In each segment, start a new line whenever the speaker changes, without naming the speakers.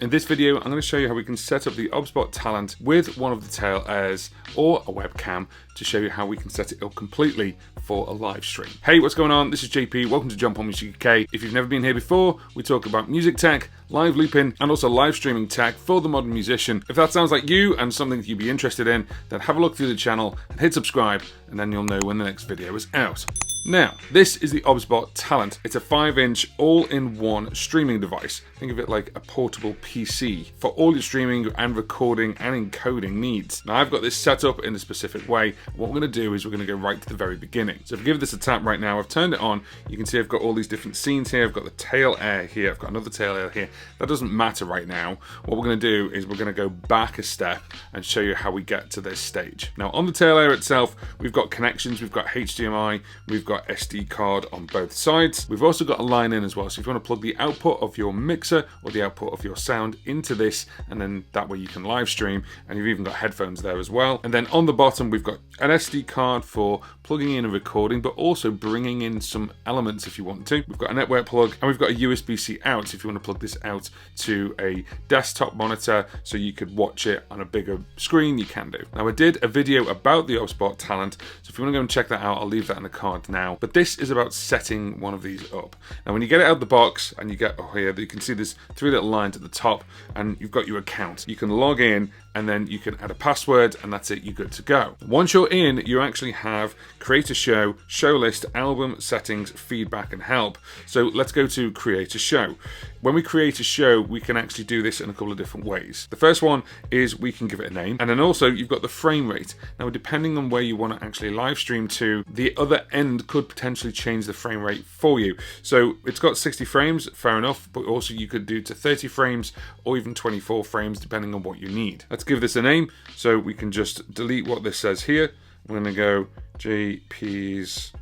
In this video, I'm going to show you how we can set up the OBSBOT Talent with one of the tail airs or a webcam to show you how we can set it up completely for a live stream. Hey, what's going on? This is JP. Welcome to Jump On Music UK. If you've never been here before, we talk about music tech, live looping, and also live streaming tech for the modern musician. If that sounds like you and something that you'd be interested in, then have a look through the channel and hit subscribe, and then you'll know when the next video is out. Now, this is the OBSBOT Talent. It's a 5-inch all-in-one streaming device. Think of it like a portable PC for all your streaming and recording and encoding needs. Now, I've got this set up in a specific way. What we're going to do is we're going to go right to the very beginning. So if I give this a tap right now, I've turned it on. You can see I've got all these different scenes here. I've got the tail air here. I've got another tail air here. That doesn't matter right now. What we're going to do is we're going to go back a step and show you how we get to this stage. Now, on the tail air itself, we've got connections. We've got HDMI. We've got SD card on both sides. We've also got a line in as well. So if you want to plug the output of your mixer or the output of your sound into this, and then that way you can live stream, and you've even got headphones there as well. And then on the bottom, we've got an SD card for plugging in and recording, but also bringing in some elements if you want to. We've got a network plug, and we've got a USB-C out if you want to plug this out to a desktop monitor so you could watch it on a bigger screen. You can do. Now, I did a video about the OBSBOT Talent, so if you want to go and check that out, I'll leave that in the card now. But this is about setting one of these up. Now, when you get it out of the box and you get here, you can see there's 3 little lines at the top, and you've got your account. You can log in, and then you can add a password, and that's it, you're good to go. Once you're in, you actually have create a show, show list, album, settings, feedback, and help. So let's go to create a show. When we create a show, we can actually do this in a couple of different ways. The first one is we can give it a name, and then also you've got the frame rate. Now, depending on where you want to actually live stream to, the other end could potentially change the frame rate for you. So it's got 60 frames, fair enough, but also you could do to 30 frames or even 24 frames depending on what you need. Let's give this a name, so we can just delete what this says here. We're going to go JP's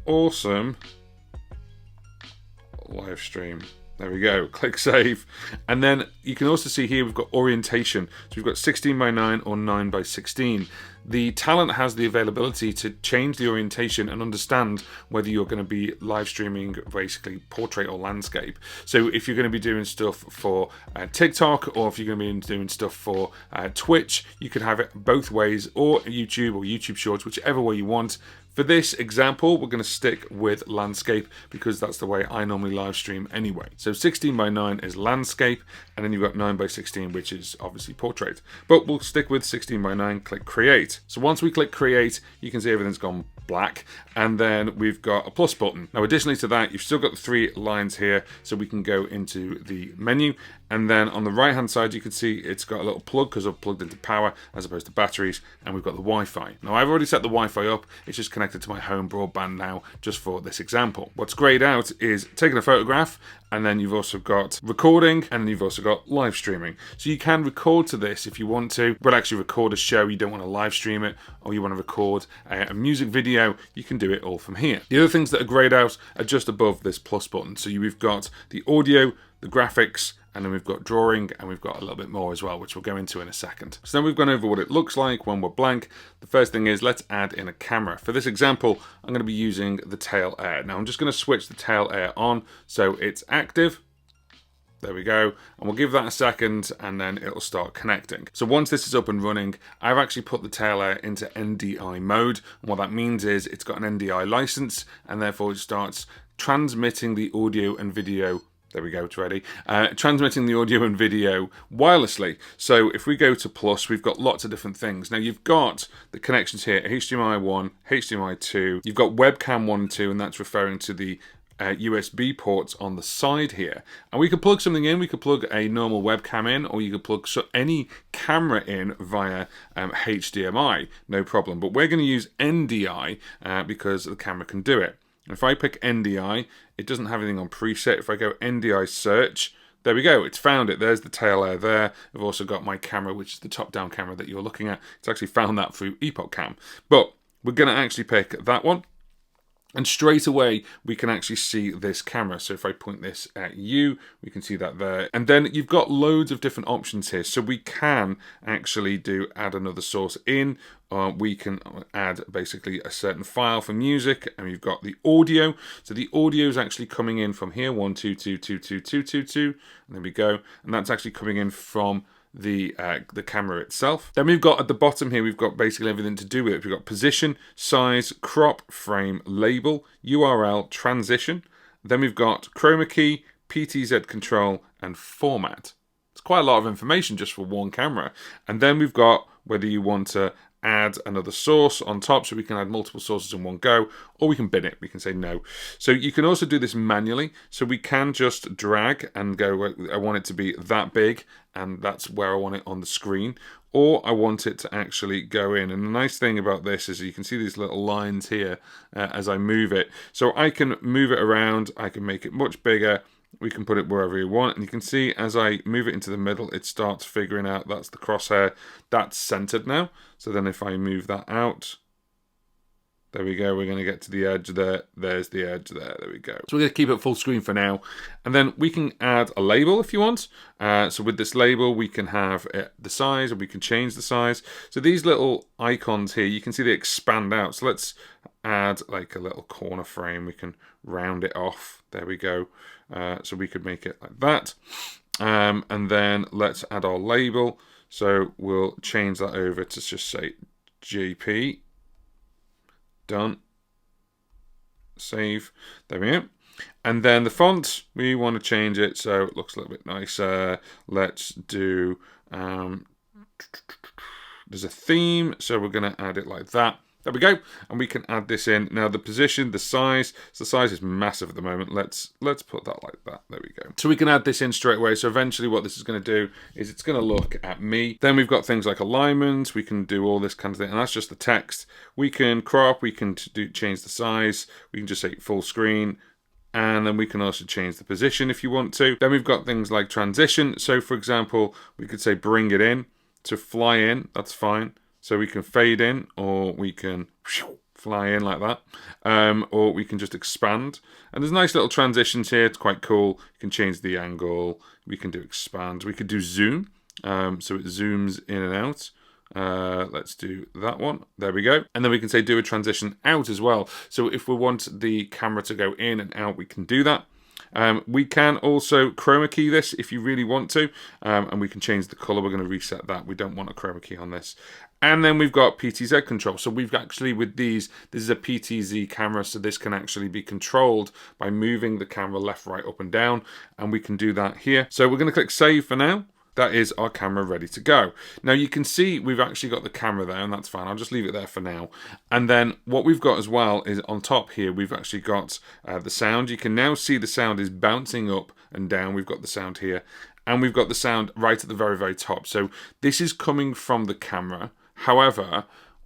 awesome live stream. There we go. Click save. And then you can also see here we've got orientation. So we've got 16:9 or 9:16. The Talent has the availability to change the orientation and understand whether you're going to be live streaming basically portrait or landscape. So if you're going to be doing stuff for TikTok, or if you're going to be doing stuff for Twitch, you can have it both ways, or YouTube or YouTube Shorts, whichever way you want. For this example, we're going to stick with landscape because that's the way I normally live stream anyway. So 16:9 is landscape, and then you've got 9:16, which is obviously portrait. But we'll stick with 16:9, click create. So once we click create, you can see everything's gone black, and then we've got a plus button. Now, additionally to that, you've still got the 3 lines here, so we can go into the menu, and then on the right hand side you can see it's got a little plug because I've plugged into power as opposed to batteries, and we've got the Wi-Fi. Now, I've already set the Wi-Fi up. It's just connected to my home broadband now, just for this example. What's grayed out is taking a photograph, and then you've also got recording, and then you've also got live streaming. So you can record to this if you want to, but actually record a show. You don't want to live stream it, or you want to record a music video, you can do it all from here. The other things that are grayed out are just above this plus button. So we've got the audio, the graphics, and then we've got drawing, and we've got a little bit more as well, which we'll go into in a second. So then we've gone over what it looks like when we're blank. The first thing is let's add in a camera. For this example, I'm going to be using the tail air. Now I'm just going to switch the tail air on so it's active. There we go, and we'll give that a second, and then it'll start connecting. So once this is up and running, I've actually put the tail air into NDI mode, and what that means is it's got an NDI license, and therefore it starts transmitting the audio and video. There we go, it's ready. Transmitting the audio and video wirelessly. So if we go to plus, we've got lots of different things. Now you've got the connections here, HDMI 1, HDMI 2, you've got webcam 1 and 2, and that's referring to the USB ports on the side here. And we could plug something in. We could plug a normal webcam in, or you could plug any camera in via HDMI, no problem. But we're going to use NDI because the camera can do it. If I pick NDI, it doesn't have anything on preset. If I go NDI search, there we go, it's found it. There's the tail air there. I've also got my camera, which is the top-down camera that you're looking at. It's actually found that through Epoch Cam. But we're going to actually pick that one. And straight away, we can actually see this camera. So if I point this at you, we can see that there. And then you've got loads of different options here. So we can actually add another source in. We can add basically a certain file for music, and we've got the audio. So the audio is actually coming in from here, 1 2 2 2 2 2 2 2, and there we go. And that's actually coming in from the camera itself. Then we've got at the bottom here, we've got basically everything to do with it. We've got position, size, crop, frame, label, URL, transition. Then we've got chroma key, PTZ control, and format. It's quite a lot of information just for one camera. And then we've got whether you want to add another source on top, so we can add multiple sources in one go, or we can bin it. We can say no. So you can also do this manually. So we can just drag and go, I want it to be that big, and that's where I want it on the screen, or I want it to actually go in. And the nice thing about this is you can see these little lines here as I move it. So I can move it around, I can make it much bigger, we can put it wherever you want, and you can see as I move it into the middle, it starts figuring out that's the crosshair, that's centered now. So then if I move that out, there we go, we're going to get to the edge there, there's the edge there we go. So we're going to keep it full screen for now, and then we can add a label if you want. So with this label, we can have the size, or we can change the size. So these little icons here, you can see they expand out. So let's add like a little corner frame, we can round it off, there we go. So we could make it like that, and then let's add our label. So we'll change that over to just say JP. Done. Save. There we go. And then the font, we want to change it so it looks a little bit nicer. Let's do, there's a theme, so we're going to add it like that. There we go, and we can add this in. Now the position, the size, so the size is massive at the moment. Let's put that like that, there we go. So we can add this in straight away. So eventually what this is gonna do is it's gonna look at me. Then we've got things like alignment, we can do all this kind of thing, and that's just the text. We can crop, we can change the size, we can just say full screen, and then we can also change the position if you want to. Then we've got things like transition. So for example, we could say bring it in, to fly in, that's fine. So we can fade in, or we can fly in like that, or we can just expand. And there's nice little transitions here, it's quite cool. You can change the angle, we can do expand, we could do zoom, so it zooms in and out. Let's do that one, there we go. And then we can say do a transition out as well. So if we want the camera to go in and out, we can do that. We can also chroma key this if you really want to, and we can change the color. We're going to reset that. We don't want a chroma key on this. And then we've got PTZ control. So we've actually, with these, this is a PTZ camera, so this can actually be controlled by moving the camera left, right, up and down, and we can do that here. So we're going to click save for now. That is our camera ready to go. Now you can see we've actually got the camera there, and that's fine. I'll just leave it there for now. And then what we've got as well is on top here, we've actually got the sound. You can now see the sound is bouncing up and down. We've got the sound here, and we've got the sound right at the very, very top. So this is coming from the camera. However,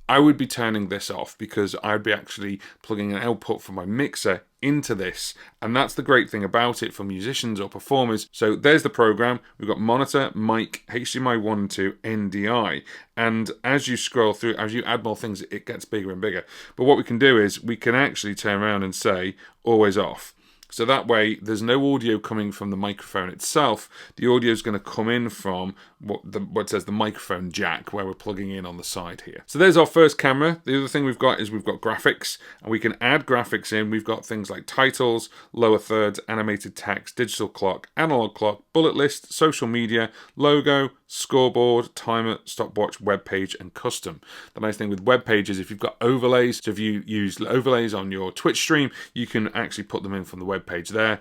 I would be turning this off because I'd be actually plugging an output from my mixer into this, and that's the great thing about it for musicians or performers. So there's the program. We've got monitor, mic, HDMI 1 and 2, NDI, and as you scroll through, as you add more things, it gets bigger and bigger. But what we can do is we can actually turn around and say always off. So that way there's no audio coming from the microphone itself. The audio is going to come in from what says the microphone jack, where we're plugging in on the side here. So there's our first camera. The other thing we've got is we've got graphics, and we can add graphics in. We've got things like titles, lower thirds, animated text, digital clock, analog clock, bullet list, social media, logo, scoreboard, timer, stopwatch, web page, and custom. The nice thing with web pages, if you've got overlays, so if you use overlays on your Twitch stream, you can actually put them in from the web page there.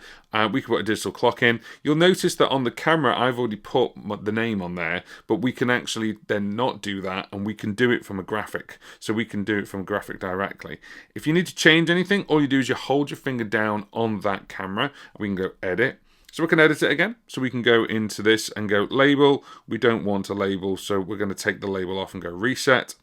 We can put a digital clock in. You'll notice that on the camera, I've already put the name on there, but we can actually then not do that, and we can do it from a graphic. So we can do it from a graphic directly. If you need to change anything, all you do is you hold your finger down on that camera, and we can go edit. So we can edit it again. So we can go into this and go label. We don't want a label, so we're going to take the label off and go reset.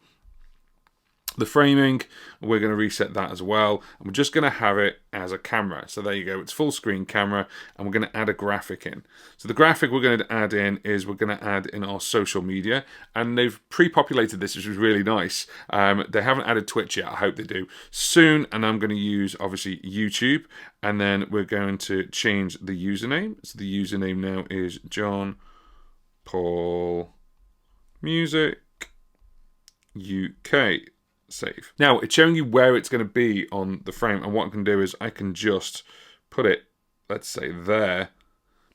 The framing, we're going to reset that as well. And we're just going to have it as a camera. So there you go, it's full screen camera, and we're going to add a graphic in. So the graphic we're going to add in is we're going to add in our social media, and they've pre-populated this, which is really nice. They haven't added Twitch yet, I hope they do soon. And I'm going to use, obviously, YouTube, and then we're going to change the username. So the username now is John Paul Music UK. Save. Now it's showing you where it's going to be on the frame, and what I can do is I can just put it, let's say there,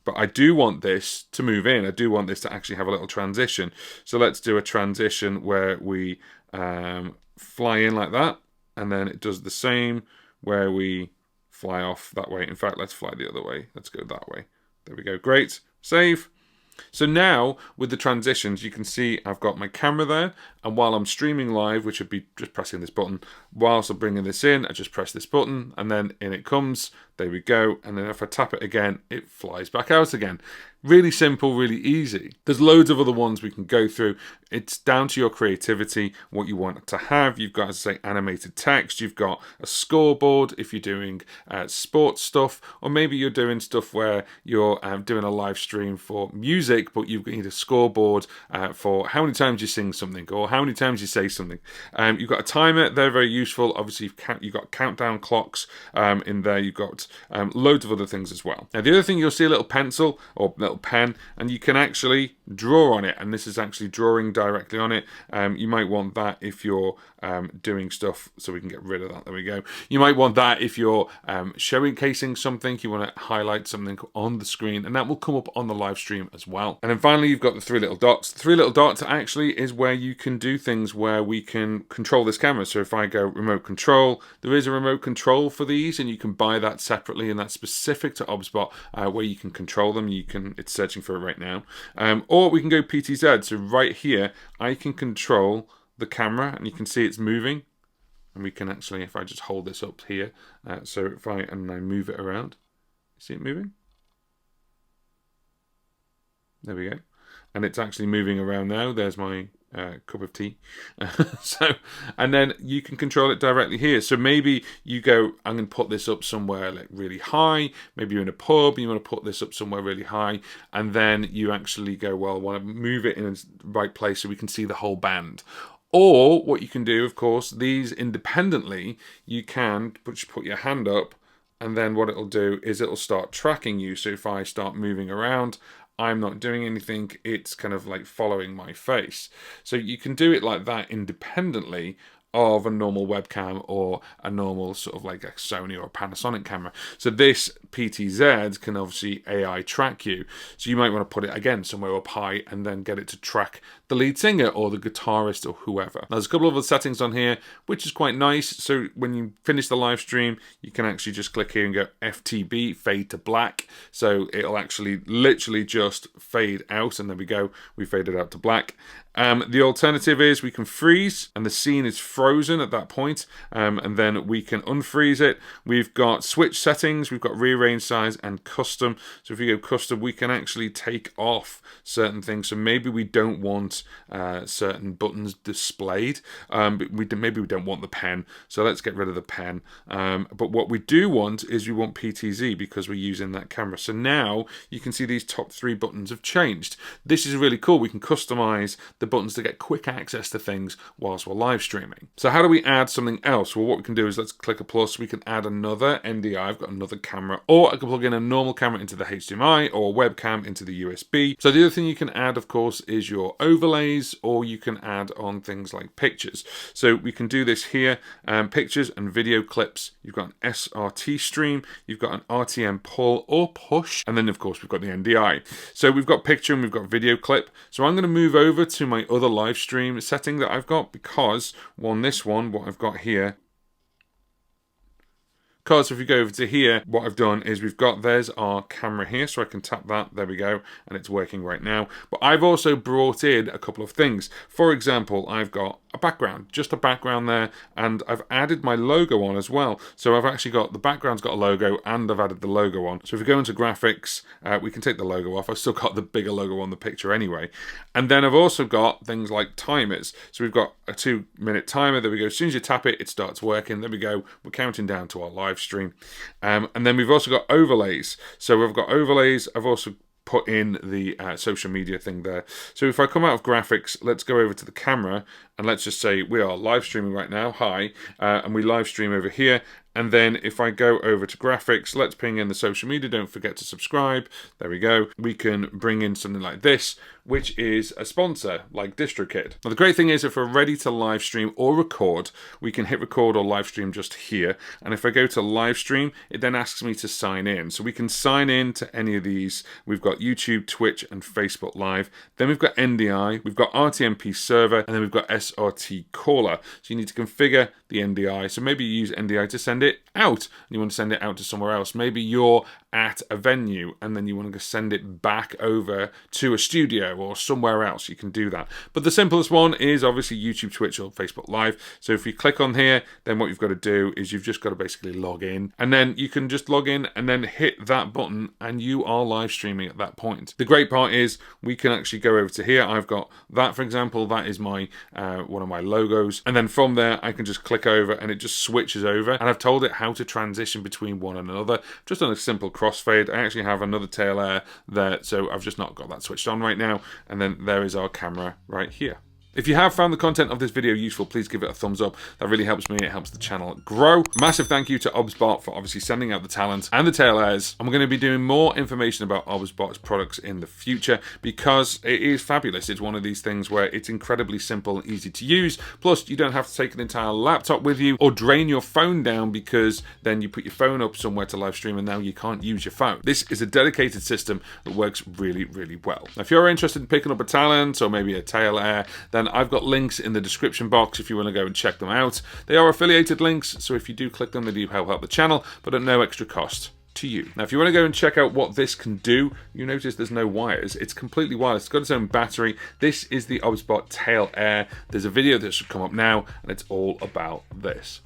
but I do want this to move in. I do want this to actually have a little transition. So let's do a transition where we fly in like that, and then it does the same where we fly off that way. In fact, let's fly the other way. Let's go that way. There we go. Great. Save. So now with the transitions, you can see I've got my camera there, and while I'm streaming live, which would be just pressing this button, whilst I'm bringing this in, I just press this button, and then in it comes. There we go. And then if I tap it again, it flies back out again. Really simple, really easy. There's loads of other ones we can go through. It's down to your creativity, what you want to have. You've got, as I say, animated text. You've got a scoreboard if you're doing sports stuff, or maybe you're doing stuff where you're doing a live stream for music, but you need a scoreboard for how many times you sing something or how many times you say something. You've got a timer. They're very useful. Obviously, you've got countdown clocks in there. You've got loads of other things as well. Now, the other thing, you'll see a little pencil or little pen, and you can actually draw on it, and this is actually drawing directly on it. You might want that if you're doing stuff, so we can get rid of that. There we go. You might want that if you're showcasing something, you want to highlight something on the screen, and that will come up on the live stream as well. And then finally, you've got the three little dots. The three little dots actually is where you can do things where we can control this camera. So if I go remote control, there is a remote control for these, and you can buy that separately, and that's specific to OBSBOT, where you can control them. It's searching for it right now. Or we can go PTZ. So right here, I can control the camera, and you can see it's moving. And we can actually, if I just hold this up here, so if I move it around, see it moving? There we go. And it's actually moving around now. There's my cup of tea. And then you can control it directly here. So maybe you go, I'm going to put this up somewhere like really high. Maybe you're in a pub, you want to put this up somewhere really high. And then you actually go, well, I want to move it in the right place so we can see the whole band. Or what you can do, of course, these independently, you can just put your hand up, and then what it'll do is it'll start tracking you. So if I start moving around, I'm not doing anything, it's kind of like following my face. So you can do it like that independently of a normal webcam or a normal sort of like a Sony or a Panasonic camera. So this PTZ can obviously AI track you. So you might want to put it again somewhere up high and then get it to track the lead singer or the guitarist or whoever. There's a couple of other settings on here, which is quite nice. So when you finish the live stream, you can actually just click here and go FTB, fade to black. So it'll actually literally just fade out, and there we go. We faded out to black. The alternative is we can freeze, and the scene is frozen at that point, and then we can unfreeze it. We've got switch settings, we've got rearrange size and custom. So if you go custom, we can actually take off certain things. So maybe we don't want certain buttons displayed, but maybe we don't want the pen, so let's get rid of the pen. But what we do want is we want PTZ because we're using that camera. So now you can see these top three buttons have changed. This is really cool. We can customize the buttons to get quick access to things whilst we're live streaming. So how do we add something else? Well, what we can do is let's click a plus. We can add another NDI. I've got another camera, or I can plug in a normal camera into the HDMI or a webcam into the USB. So the other thing you can add, of course, is your overlays, or you can add on things like pictures. So we can do this here, pictures and video clips. You've got an SRT stream, you've got an RTM pull or push, and then of course we've got the NDI. So we've got picture and we've got video clip. So I'm going to move over to my other live stream setting that I've got, because on this one, what I've got here, because if we go over to here, what I've done is there's our camera here, so I can tap that, there we go, and it's working right now. But I've also brought in a couple of things. For example, I've got a background, just a background there, and I've added my logo on as well. So I've actually got the background's got a logo, and I've added the logo on. So if we go into graphics, we can take the logo off. I've still got the bigger logo on the picture anyway. And then I've also got things like timers. So we've got a 2-minute timer. There we go. As soon as you tap it, it starts working. There we go. We're counting down to our live stream. And then we've also got overlays. So we've got overlays. I've also put in the social media thing there. So if I come out of graphics, let's go over to the camera, and let's just say we are live streaming right now. Hi. And we live stream over here. And then if I go over to graphics, let's ping in the social media. Don't forget to subscribe. There we go. We can bring in something like this, which is a sponsor like DistroKid. Now, the great thing is if we're ready to live stream or record, we can hit record or live stream just here. And if I go to live stream, it then asks me to sign in. So we can sign in to any of these. We've got YouTube, Twitch, and Facebook Live. Then we've got NDI, we've got RTMP server, and then we've got SRT caller. So you need to configure the NDI. So maybe you use NDI to send it out, and you want to send it out to somewhere else. Maybe you're at a venue and then you want to send it back over to a studio or somewhere else. You can do that. But the simplest one is obviously YouTube, Twitch, or Facebook Live. So if you click on here, then what you've got to do is you've just got to basically log in, and then you can just log in and then hit that button, and you are live streaming at that point. The great part is we can actually go over to here. I've got that, for example, that is my one of my logos, and then from there I can just click over and it just switches over, and I've told it how to transition between one and another. Just on a simple crossfade. I actually have another tail air there, so I've just not got that switched on right now, and then there is our camera right here. If you have found the content of this video useful, please give it a thumbs up. That really helps me. It helps the channel grow. Massive thank you to OBSBOT for obviously sending out the talent and the tail airs. I'm going to be doing more information about OBSBOT's products in the future because it is fabulous. It's one of these things where it's incredibly simple and easy to use. Plus, you don't have to take an entire laptop with you or drain your phone down because then you put your phone up somewhere to live stream and now you can't use your phone. This is a dedicated system that works really, really well. Now, if you're interested in picking up a talent or maybe a tail air, then I've got links in the description box if you want to go and check them out. They are affiliated links, so if you do click them, they do help out the channel, but at no extra cost to you. Now, if you want to go and check out what this can do, you notice there's no wires. It's completely wireless. It's got its own battery. This is the OBSBOT Tail Air. There's a video that should come up now, and it's all about this.